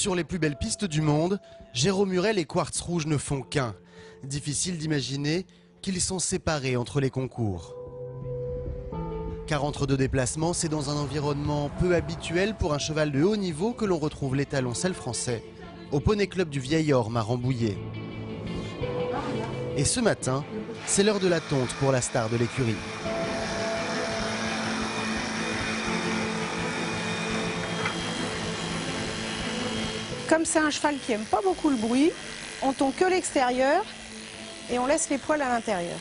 Sur les plus belles pistes du monde, Jérôme Hurel et Quartz Rouge ne font qu'un. Difficile d'imaginer qu'ils sont séparés entre les concours. Car entre deux déplacements, c'est dans un environnement peu habituel pour un cheval de haut niveau que l'on retrouve l'étalon selle français au Poney Club du Vieil Orme à Rambouillet. Et ce matin, c'est l'heure de la tonte pour la star de l'écurie. Comme c'est un cheval qui aime pas beaucoup le bruit, on tombe que l'extérieur et on laisse les poils à l'intérieur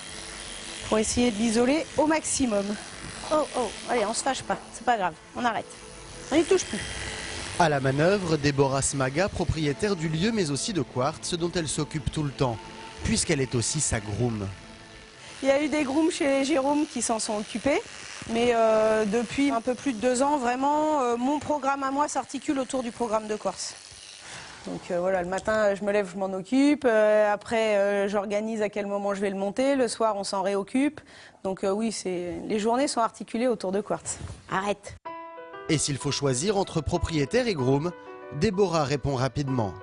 pour essayer de l'isoler au maximum. Oh, oh, allez, on se fâche pas, c'est pas grave, on arrête. On n'y touche plus. À la manœuvre, Déborah Smaga, propriétaire du lieu mais aussi de Quartz, dont elle s'occupe tout le temps, puisqu'elle est aussi sa groom. Il y a eu des grooms chez Jérôme qui s'en sont occupés, mais depuis un peu plus de 2 ans, vraiment, mon programme à moi s'articule autour du programme de Quartz. Donc voilà, le matin, je me lève, je m'en occupe. Après, j'organise à quel moment je vais le monter. Le soir, on s'en réoccupe. Donc oui, les journées sont articulées autour de Quartz. Arrête. Et s'il faut choisir entre propriétaire et groom, Déborah répond rapidement.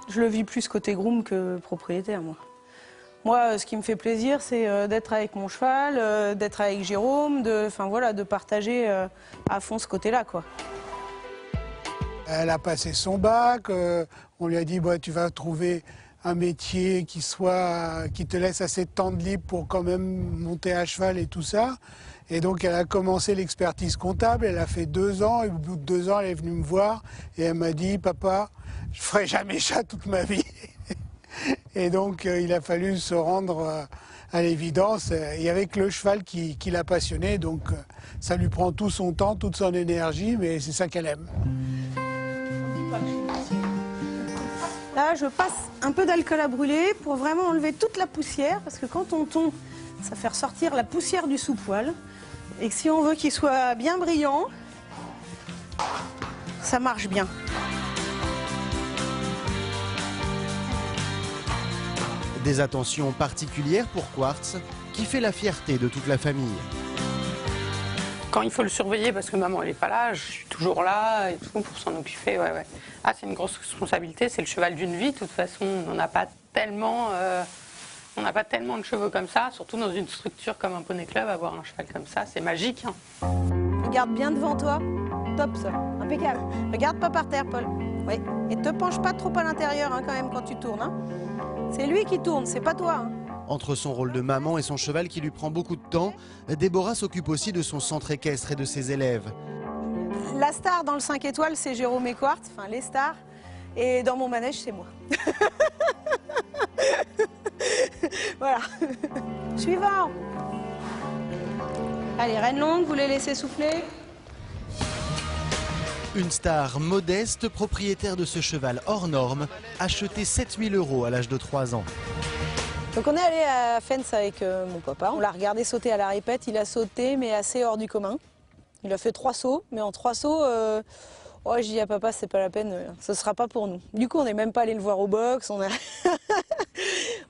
Je le vis plus côté groom que propriétaire, moi. Moi, ce qui me fait plaisir, c'est d'être avec mon cheval, d'être avec Jérôme, de partager à fond ce côté-là, quoi. Elle a passé son bac, on lui a dit bah, tu vas trouver un métier qui te laisse assez de temps de libre pour quand même monter à cheval et tout ça. Et donc elle a commencé l'expertise comptable, elle a fait 2 ans et au bout de 2 ans elle est venue me voir et elle m'a dit papa, je ferai jamais ça toute ma vie. Et donc il a fallu se rendre à l'évidence et avec le cheval qui l'a passionné, donc ça lui prend tout son temps, toute son énergie, mais c'est ça qu'elle aime. Là, je passe un peu d'alcool à brûler pour vraiment enlever toute la poussière, parce que quand on tond, ça fait ressortir la poussière du sous-poil. Et que si on veut qu'il soit bien brillant, ça marche bien. Des attentions particulières pour Quartz, qui fait la fierté de toute la famille. Quand il faut le surveiller, parce que maman elle n'est pas là, je suis toujours là et tout pour s'en occuper. Ouais. Ah, c'est une grosse responsabilité, c'est le cheval d'une vie. De toute façon, on n'a pas tellement de chevaux comme ça, surtout dans une structure comme un poney club. Avoir un cheval comme ça, c'est magique. Hein. Regarde bien devant toi, top ça, impeccable. Regarde pas par terre, Paul. Oui, et te penche pas trop à l'intérieur quand même quand tu tournes. Hein. C'est lui qui tourne, c'est pas toi. Hein. Entre son rôle de maman et son cheval qui lui prend beaucoup de temps, Déborah s'occupe aussi de son centre équestre et de ses élèves. La star dans le 5 étoiles, c'est Jérôme et Quartz, enfin les stars. Et dans mon manège, c'est moi. Voilà. Suivant. Allez, reine longue, vous les laissez souffler. Une star modeste, propriétaire de ce cheval hors norme, acheté 7 000 € à l'âge de 3 ans. Donc on est allé à Fens avec mon papa, on l'a regardé sauter à la répète, il a sauté mais assez hors du commun. Il a fait 3 sauts, mais en 3 sauts, je dis à papa c'est pas la peine, ce sera pas pour nous. Du coup on n'est même pas allé le voir au box,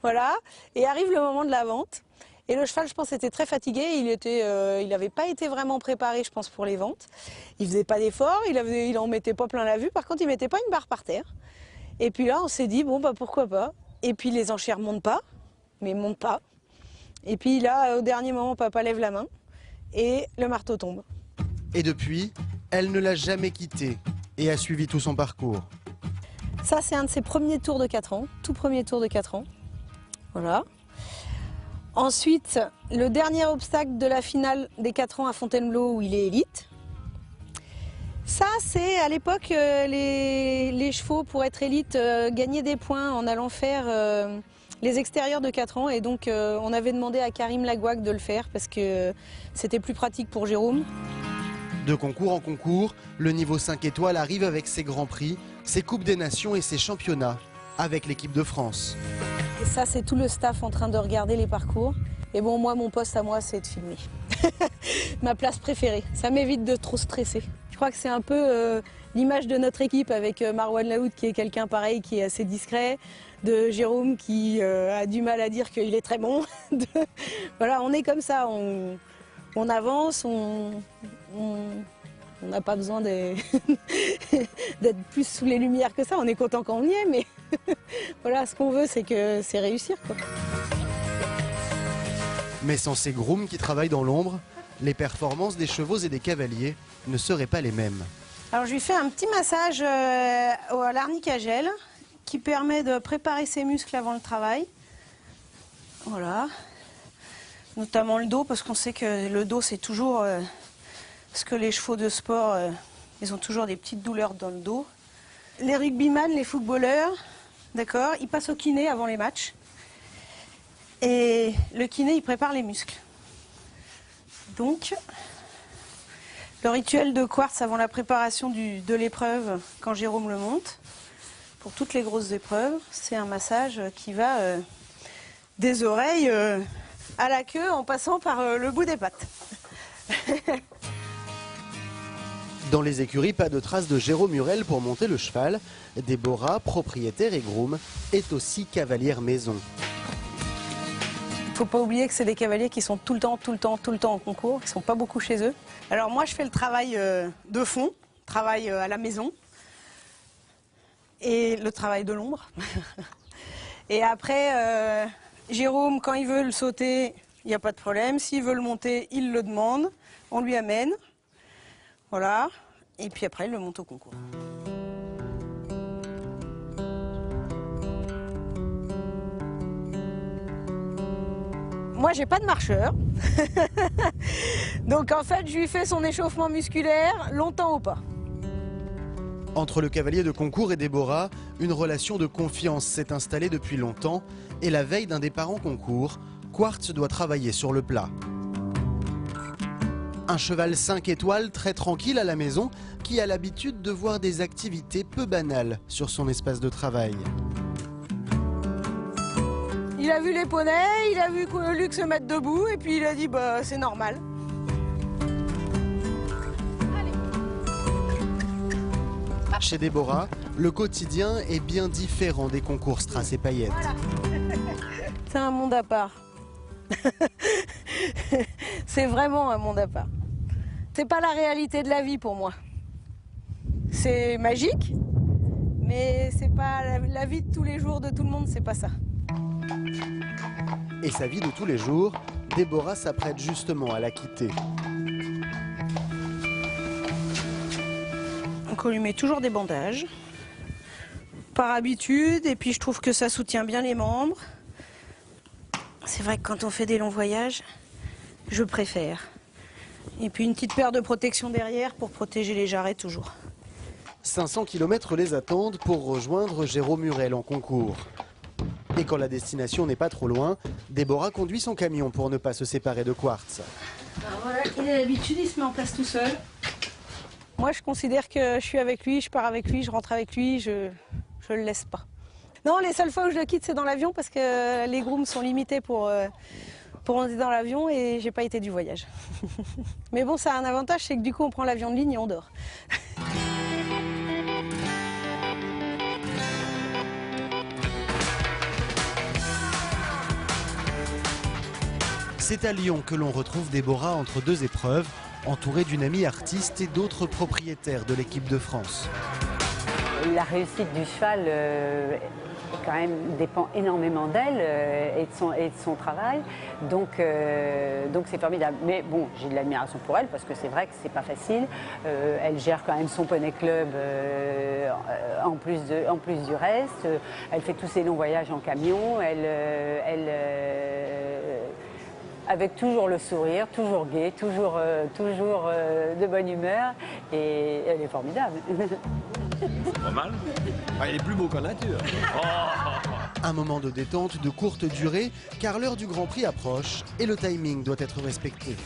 voilà. Et arrive le moment de la vente, et le cheval je pense était très fatigué, il n'avait pas été vraiment préparé je pense pour les ventes. Il faisait pas d'efforts, il en mettait pas plein la vue, par contre il mettait pas une barre par terre. Et puis là on s'est dit bon bah pourquoi pas, et puis les enchères montent pas. Mais monte pas. Et puis là, au dernier moment, papa lève la main et le marteau tombe. Et depuis, elle ne l'a jamais quitté et a suivi tout son parcours. Ça, c'est un de ses premiers tours de 4 ans, tout premier tour de 4 ans. Voilà. Ensuite, le dernier obstacle de la finale des 4 ans à Fontainebleau où il est élite. Ça, c'est à l'époque, les chevaux, pour être élite, gagnaient des points en allant faire les extérieurs de 4 ans. Et donc, on avait demandé à Karim Lagouac de le faire parce que c'était plus pratique pour Jérôme. De concours en concours, le niveau 5 étoiles arrive avec ses grands prix, ses coupes des nations et ses championnats avec l'équipe de France. Et ça, c'est tout le staff en train de regarder les parcours. Et bon, moi, mon poste à moi, c'est de filmer. Ma place préférée. Ça m'évite de trop stresser. Je crois que c'est un peu l'image de notre équipe avec Marwan Laoud qui est quelqu'un pareil, qui est assez discret, de Jérôme qui a du mal à dire qu'il est très bon. Voilà, on est comme ça, on avance, on On n'a pas besoin d'être plus sous les lumières que ça. On est content quand on y est, mais voilà, ce qu'on veut, c'est réussir, quoi. Mais sans ces grooms qui travaillent dans l'ombre, les performances des chevaux et des cavaliers ne seraient pas les mêmes. Alors je lui fais un petit massage à l'arnica à gel qui permet de préparer ses muscles avant le travail. Voilà. Notamment le dos, parce qu'on sait que le dos, c'est toujours ce que les chevaux de sport, ils ont toujours des petites douleurs dans le dos. Les rugbyman, les footballeurs, d'accord, ils passent au kiné avant les matchs. Et le kiné, il prépare les muscles. Donc, le rituel de quartz avant la préparation de l'épreuve, quand Jérôme le monte, pour toutes les grosses épreuves, c'est un massage qui va des oreilles à la queue en passant par le bout des pattes. Dans les écuries, pas de traces de Jérôme Murel pour monter le cheval. Déborah, propriétaire et groom, est aussi cavalière maison. Il ne faut pas oublier que c'est des cavaliers qui sont tout le temps en concours, ils ne sont pas beaucoup chez eux. Alors moi je fais le travail de fond, travail à la maison, et le travail de l'ombre. Et après, Jérôme, quand il veut le sauter, il n'y a pas de problème. S'il veut le monter, il le demande, on lui amène. Voilà, et puis après il le monte au concours. Moi, j'ai pas de marcheur. Donc en fait, je lui fais son échauffement musculaire, longtemps ou pas. Entre le cavalier de concours et Déborah, une relation de confiance s'est installée depuis longtemps. Et la veille d'un départ en concours, Quartz doit travailler sur le plat. Un cheval 5 étoiles très tranquille à la maison qui a l'habitude de voir des activités peu banales sur son espace de travail. Il a vu les poneys, il a vu Luc se mettre debout et puis il a dit bah c'est normal. Chez Déborah, le quotidien est bien différent des concours strass et paillettes. Voilà. C'est un monde à part. C'est vraiment un monde à part. C'est pas la réalité de la vie pour moi. C'est magique, mais c'est pas la vie de tous les jours de tout le monde, c'est pas ça. Et sa vie de tous les jours, Déborah s'apprête justement à la quitter. Donc on lui met toujours des bandages, par habitude, et puis je trouve que ça soutient bien les membres. C'est vrai que quand on fait des longs voyages, je préfère. Et puis une petite paire de protection derrière pour protéger les jarrets toujours. 500 km les attendent pour rejoindre Jérôme Murel en concours. Et quand la destination n'est pas trop loin, Déborah conduit son camion pour ne pas se séparer de Quartz. Alors voilà, il a l'habitude, il se met en place tout seul. Moi, je considère que je suis avec lui, je pars avec lui, je rentre avec lui, je le laisse pas. Non, les seules fois où je le quitte, c'est dans l'avion parce que les grooms sont limités pour monter dans l'avion et j'ai pas été du voyage. Mais bon, ça a un avantage, c'est que du coup, on prend l'avion de ligne et on dort. C'est à Lyon que l'on retrouve Déborah entre deux épreuves, entourée d'une amie artiste et d'autres propriétaires de l'équipe de France. La réussite du cheval quand même dépend énormément d'elle et de son travail, donc c'est formidable. Mais bon, j'ai de l'admiration pour elle parce que c'est vrai que c'est pas facile. Elle gère quand même son poney club en plus du reste. Elle fait tous ses longs voyages en camion. Avec toujours le sourire, toujours gai, toujours de bonne humeur, et elle est formidable. C'est pas mal. Ah, il est plus beau qu'en nature. Oh. Un moment de détente de courte durée, car l'heure du Grand Prix approche et le timing doit être respecté.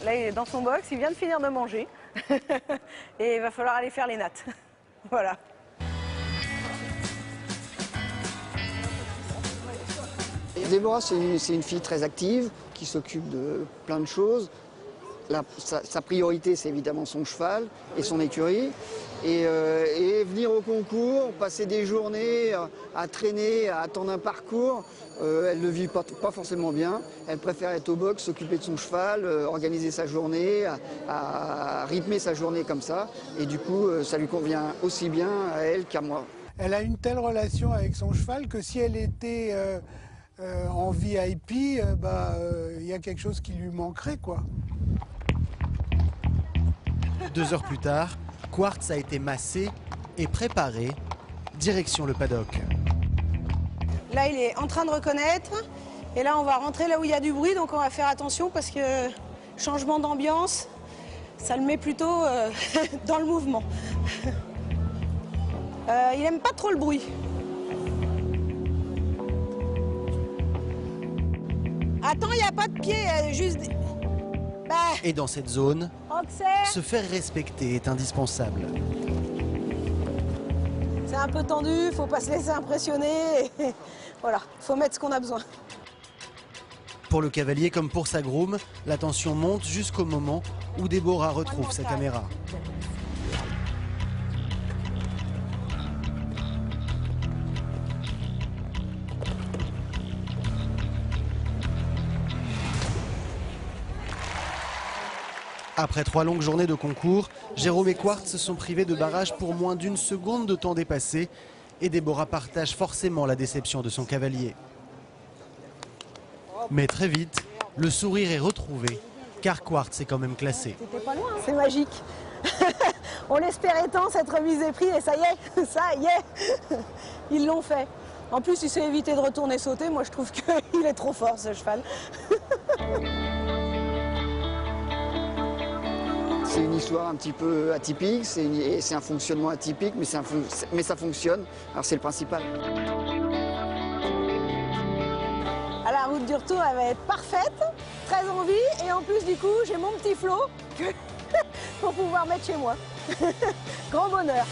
Là, il est dans son box, il vient de finir de manger. Et il va falloir aller faire les nattes. Voilà. Déborah, c'est une fille très active, qui s'occupe de plein de choses. Sa priorité, c'est évidemment son cheval et son écurie. Et venir au concours, passer des journées à traîner, à attendre un parcours, elle ne le vit pas forcément bien. Elle préfère être au box, s'occuper de son cheval, organiser sa journée, à rythmer sa journée comme ça. Et du coup, ça lui convient aussi bien à elle qu'à moi. Elle a une telle relation avec son cheval que si elle était en VIP, il y a quelque chose qui lui manquerait, quoi. 2 heures plus tard, Quartz a été massé et préparé, direction le paddock. Là, il est en train de reconnaître. Et là, on va rentrer là où il y a du bruit, donc on va faire attention parce que changement d'ambiance, ça le met plutôt dans le mouvement. Il aime pas trop le bruit. Attends, il n'y a pas de pied, juste... Bah, Et dans cette zone, Auxerre, se faire respecter est indispensable. c'est un peu tendu, faut pas se laisser impressionner. Et voilà, faut mettre ce qu'on a besoin. Pour le cavalier comme pour sa groom, la tension monte jusqu'au moment où Déborah retrouve sa caméra. Après 3 longues journées de concours, Jérôme et Quartz se sont privés de barrage pour moins d'1 seconde de temps dépassé et Déborah partage forcément la déception de son cavalier. Mais très vite, le sourire est retrouvé car Quartz est quand même classé. C'est magique. On l'espérait tant, cette remise des prix, et ça y est, ils l'ont fait. En plus, il s'est évité de retourner sauter. Moi, je trouve qu'il est trop fort, ce cheval. C'est une histoire un petit peu atypique, c'est un fonctionnement atypique, mais ça fonctionne, alors c'est le principal. À la route du retour, elle va être parfaite, très envie, et en plus, du coup, j'ai mon petit flot pour pouvoir mettre chez moi. Grand bonheur.